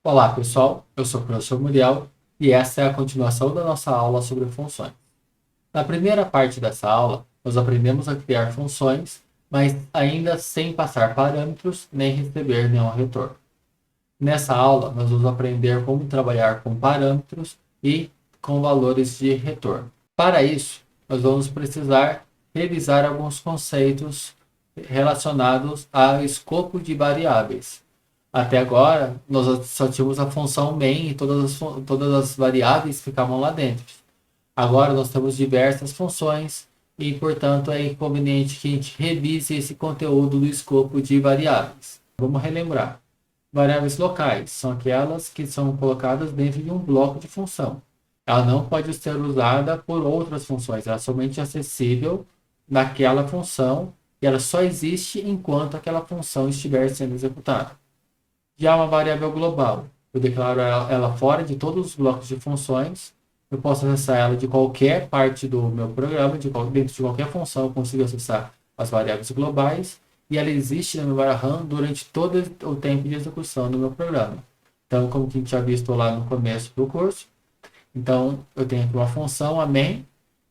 Olá pessoal, eu sou o professor Muriel e essa é a continuação da nossa aula sobre funções. Na primeira parte dessa aula, nós aprendemos a criar funções, mas ainda sem passar parâmetros nem receber nenhum retorno. Nessa aula, nós vamos aprender como trabalhar com parâmetros e com valores de retorno. Para isso, nós vamos precisar revisar alguns conceitos relacionados ao escopo de variáveis. Até agora, nós só tínhamos a função main e todas as variáveis ficavam lá dentro. Agora nós temos diversas funções e, portanto, é conveniente que a gente revise esse conteúdo do escopo de variáveis. Vamos relembrar. Variáveis locais são aquelas que são colocadas dentro de um bloco de função. Ela não pode ser usada por outras funções, ela é somente acessível naquela função e ela só existe enquanto aquela função estiver sendo executada. Já uma variável global, eu declaro ela fora de todos os blocos de funções, eu posso acessar ela de qualquer parte do meu programa, dentro de qualquer função eu consigo acessar as variáveis globais, e ela existe na memória RAM durante todo o tempo de execução do meu programa. Então, como que a gente já visto lá no começo do curso, então eu tenho aqui uma função, a main,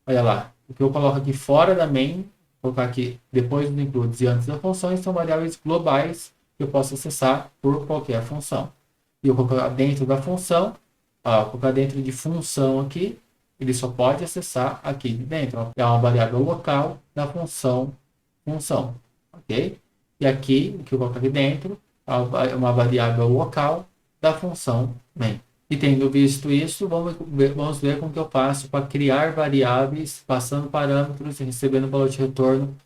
olha lá, o que eu coloco aqui fora da main, vou colocar aqui depois dos includes e antes das funções, são variáveis globais, que eu posso acessar por qualquer função. E eu vou colocar dentro da função, vou colocar dentro de função aqui, ele só pode acessar aqui de dentro. É uma variável local da função, ok? E aqui, o que eu coloco aqui dentro, é uma variável local da função main. E tendo visto isso, vamos ver como que eu faço para criar variáveis, passando parâmetros e recebendo valor de retorno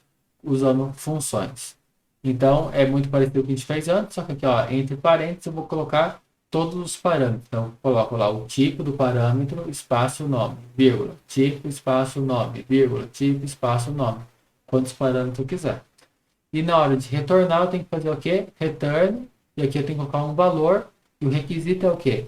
usando funções. Então, é muito parecido com o que a gente fez antes, só que aqui, ó, entre parênteses, eu vou colocar todos os parâmetros. Então, eu coloco lá o tipo do parâmetro, espaço, nome, vírgula, tipo, espaço, nome, vírgula, tipo, espaço, nome. Quantos parâmetros eu quiser. E na hora de retornar, eu tenho que fazer o quê? Return, e aqui eu tenho que colocar um valor, e o requisito é o quê?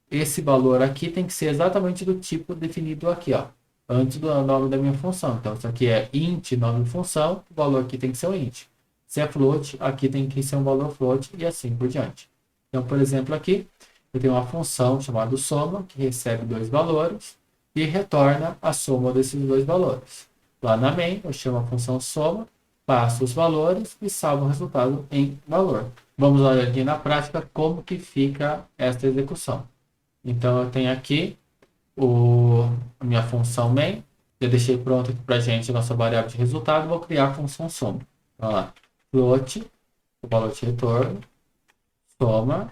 Esse valor aqui tem que ser exatamente do tipo definido aqui, ó, antes do nome da minha função. Então, isso aqui é int, nome função, o valor aqui tem que ser um int. Se é float, aqui tem que ser um valor float e assim por diante. Então, por exemplo, aqui eu tenho uma função chamada soma, que recebe dois valores e retorna a soma desses dois valores. Lá na main, eu chamo a função soma, passo os valores e salvo o resultado em valor. Vamos olhar aqui na prática como que fica esta execução. Então, eu tenho aqui a minha função main. Eu deixei pronto aqui para a gente a nossa variável de resultado. Vou criar a função soma. Então, lá, float, o valor de retorno, soma.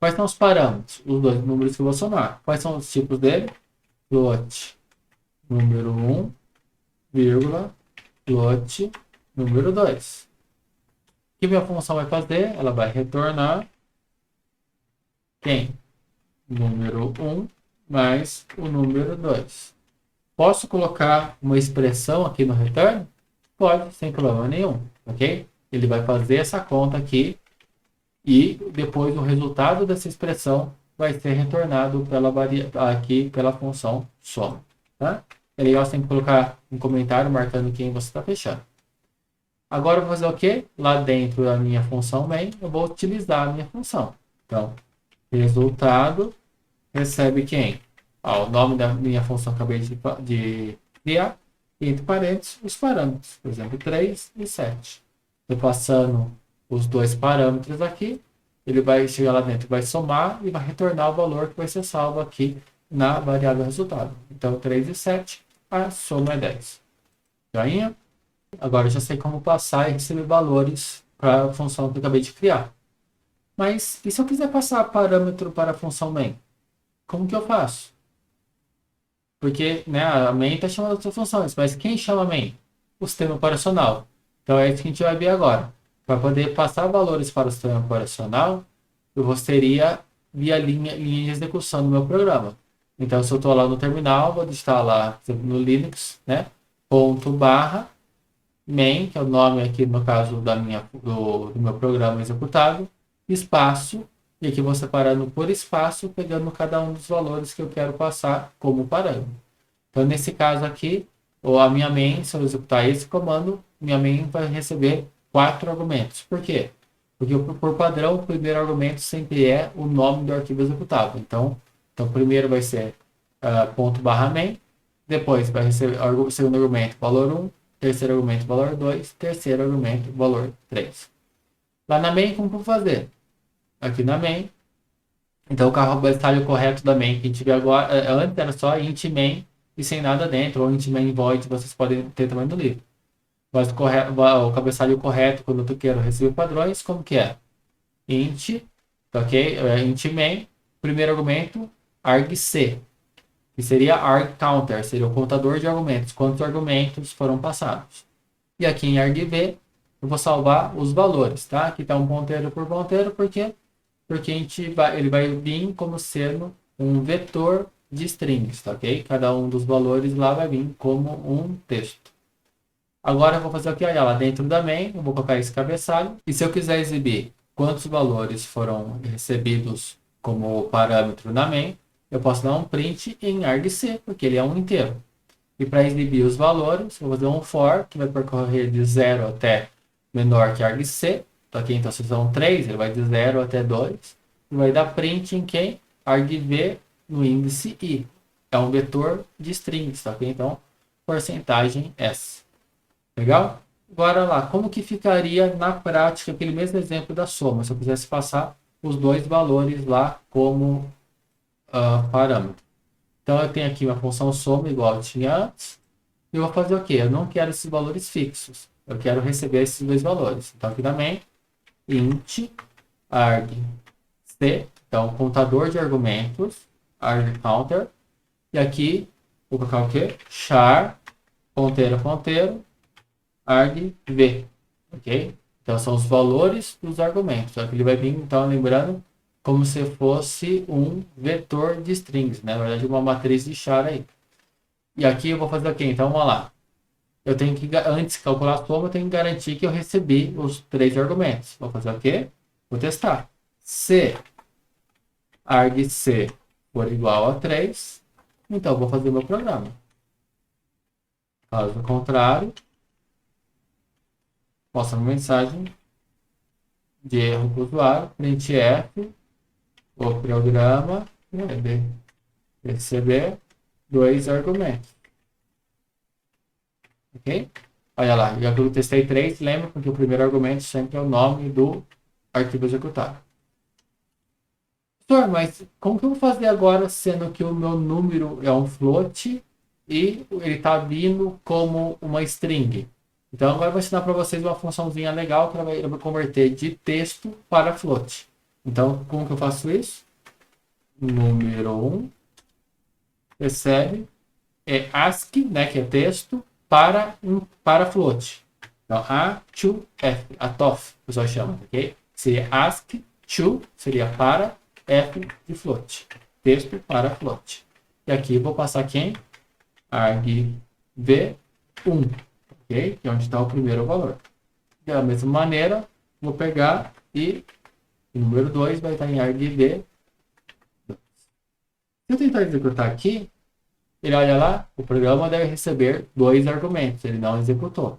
Quais são os parâmetros? Os dois números que eu vou somar. Quais são os tipos dele? Float, número 1, vírgula, float, número 2. O que minha função vai fazer? Ela vai retornar quem? Número 1 mais o número 2. Posso colocar uma expressão aqui no return? Pode, sem problema nenhum, ok? Ele vai fazer essa conta aqui e depois o resultado dessa expressão vai ser retornado aqui pela função soma. Tá? É legal sempre colocar um comentário marcando quem você está fechando. Agora eu vou fazer o quê? Lá dentro da minha função main, eu vou utilizar a minha função. Então, resultado recebe quem? O nome da minha função que eu acabei de criar. E entre parênteses, os parâmetros. Por exemplo, 3 e 7. Estou passando os dois parâmetros aqui. Ele vai chegar lá dentro, vai somar e vai retornar o valor que vai ser salvo aqui na variável resultado. Então, 3 e 7, a soma é 10. Joinha? Agora eu já sei como passar e receber valores para a função que eu acabei de criar. Mas e se eu quiser passar parâmetro para a função main? Como que eu faço? Porque, né, a main está chamando outras funções, mas quem chama main? O sistema operacional. Então é isso que a gente vai ver agora. Para poder passar valores para o sistema operacional, eu gostaria via linha de execução do meu programa. Então, se eu estou lá no terminal, vou digitar lá, por exemplo, no Linux, né, ponto barra main, que é o nome aqui no caso do meu programa executado, espaço, e aqui vou separando por espaço, pegando cada um dos valores que eu quero passar como parâmetro. Então, nesse caso aqui, a minha main, se eu executar esse comando, minha main vai receber 4 argumentos. Por quê? Porque por padrão, o primeiro argumento sempre é o nome do arquivo executável. Então primeiro vai ser ponto barra main, depois vai receber o segundo argumento, valor 1, terceiro argumento, valor 2, terceiro argumento, valor 3. Lá na main, como que eu vou fazer? Aqui na main, então o cabeçalho correto da main que a gente vê agora, antes era só int main e sem nada dentro, ou int main void, vocês podem ter também no livro. Mas o cabeçalho correto, quando eu quero receber padrões, como que é? Int, ok? Int main, primeiro argumento, argc, que seria argcounter, seria o contador de argumentos, quantos argumentos foram passados. E aqui em argv, eu vou salvar os valores, tá? Aqui está um ponteiro por ponteiro, por quê? Porque ele vai vir como sendo um vetor de strings, tá, ok? Cada um dos valores lá vai vir como um texto. Agora eu vou fazer o que? Olha lá, dentro da main, eu vou colocar esse cabeçalho. E se eu quiser exibir quantos valores foram recebidos como parâmetro na main, eu posso dar um print em argc, porque ele é um inteiro. E para exibir os valores, eu vou fazer um for, que vai percorrer de 0 até menor que argc. Aqui, então, se são 3, ele vai de 0 até 2. E vai dar print em quem? Argv no índice i. É um vetor de strings, tá? Então, porcentagem S. Legal? Agora lá, como que ficaria na prática aquele mesmo exemplo da soma, se eu quisesse passar os dois valores lá como parâmetro? Então, eu tenho aqui uma função soma igual eu tinha antes. E eu vou fazer o quê? Eu não quero esses valores fixos. Eu quero receber esses dois valores. Então, aqui também, int argc, então contador de argumentos, argcounter, e aqui vou colocar o quê? Char, ponteiro, argv, ok? Então são os valores dos argumentos. Aqui ele vai vir, então, lembrando, como se fosse um vetor de strings, né? Na verdade, uma matriz de char aí. E aqui eu vou fazer o quê? Então, vamos lá. Eu tenho que, antes de calcular a soma, eu tenho que garantir que eu recebi os 3 argumentos. Vou fazer o quê? Vou testar. Se argc for igual a 3, então eu vou fazer o meu programa. Caso contrário, mostra uma mensagem de erro para o usuário, printf, o programa deve receber 2 argumentos. Ok? Olha lá, já que eu testei 3, lembra, porque o primeiro argumento sempre é o nome do arquivo executado. Professor, mas como que eu vou fazer agora, sendo que o meu número é um float e ele está vindo como uma string? Então agora eu vou ensinar para vocês uma funçãozinha legal que ela vai converter de texto para float. Então, como que eu faço isso? Número 1 recebe ASCII, né, que é texto, para float. Então, A to F, a TOF, o pessoal chama, ok? Seria ASCII to, seria para, F de float. Texto para float. E aqui eu vou passar quem? argv1, ok? Que é onde está o primeiro valor. Da mesma maneira, vou pegar e o número 2 vai estar em argv. Se eu tentar executar aqui, ele olha lá, o programa deve receber 2 argumentos, ele não executou.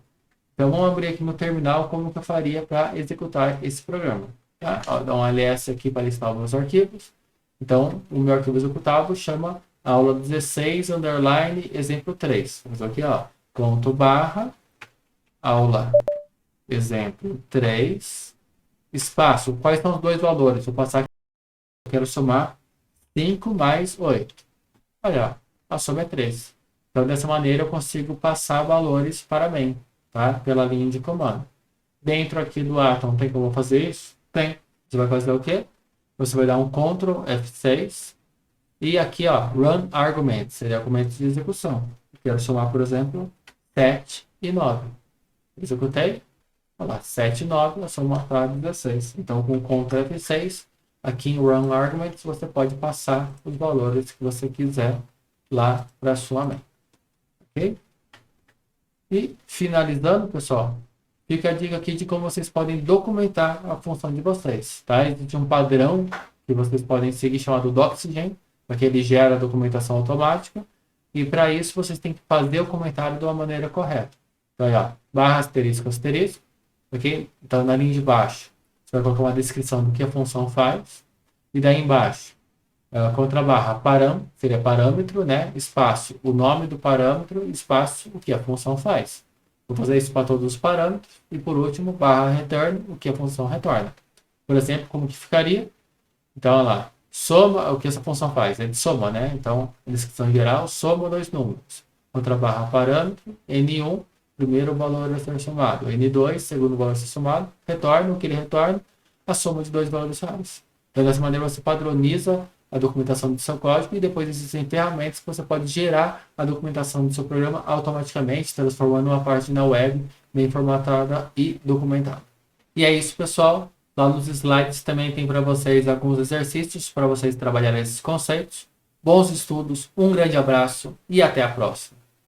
Então vamos abrir aqui no terminal como que eu faria para executar esse programa. Tá? Ó, dá um ls aqui para listar os meus arquivos. Então o meu arquivo executável chama aula 16, underline, exemplo 3. Vamos aqui, ó, ponto barra, aula, exemplo 3, espaço. Quais são os 2 valores? Vou passar aqui, eu quero somar 5 mais 8. Olha, a soma é 3. Então, dessa maneira, eu consigo passar valores para main, tá? Pela linha de comando. Dentro aqui do Atom, tem como fazer isso? Tem. Você vai fazer o quê? Você vai dar um Ctrl F6. E aqui, ó, Run Arguments, seria argumentos de execução. Eu quero somar, por exemplo, 7 e 9. Executei. Olha lá, 7 e 9, a soma está 16. Então, com Ctrl F6, aqui em Run Arguments, você pode passar os valores que você quiser lá para a sua main. Ok? E finalizando, pessoal, fica a dica aqui de como vocês podem documentar a função de vocês. Tá? Existe um padrão que vocês podem seguir chamado Doxygen, porque ele gera a documentação automática. E para isso vocês têm que fazer o comentário de uma maneira correta. Então, aí, ó, barra asterisco, asterisco. Ok? Então, na linha de baixo, Você vai colocar uma descrição do que a função faz. E daí embaixo, contrabarra param, seria parâmetro, né? Espaço, o nome do parâmetro, espaço, o que a função faz. Vou fazer isso para todos os parâmetros. E por último, barra return, o que a função retorna. Por exemplo, como que ficaria? Então, olha lá. Soma, o que essa função faz? É de soma, né? Então, a descrição geral, soma dois números. Contrabarra parâmetro, N1, primeiro valor a ser somado. N2, segundo valor a ser somado. Retorna, o que ele retorna? A soma de dois valores raros. Então, dessa maneira, você padroniza a documentação do seu código e depois existem ferramentas que você pode gerar a documentação do seu programa automaticamente, transformando uma página web bem formatada e documentada. E é isso, pessoal. Lá nos slides também tem para vocês alguns exercícios para vocês trabalharem esses conceitos. Bons estudos, um grande abraço e até a próxima.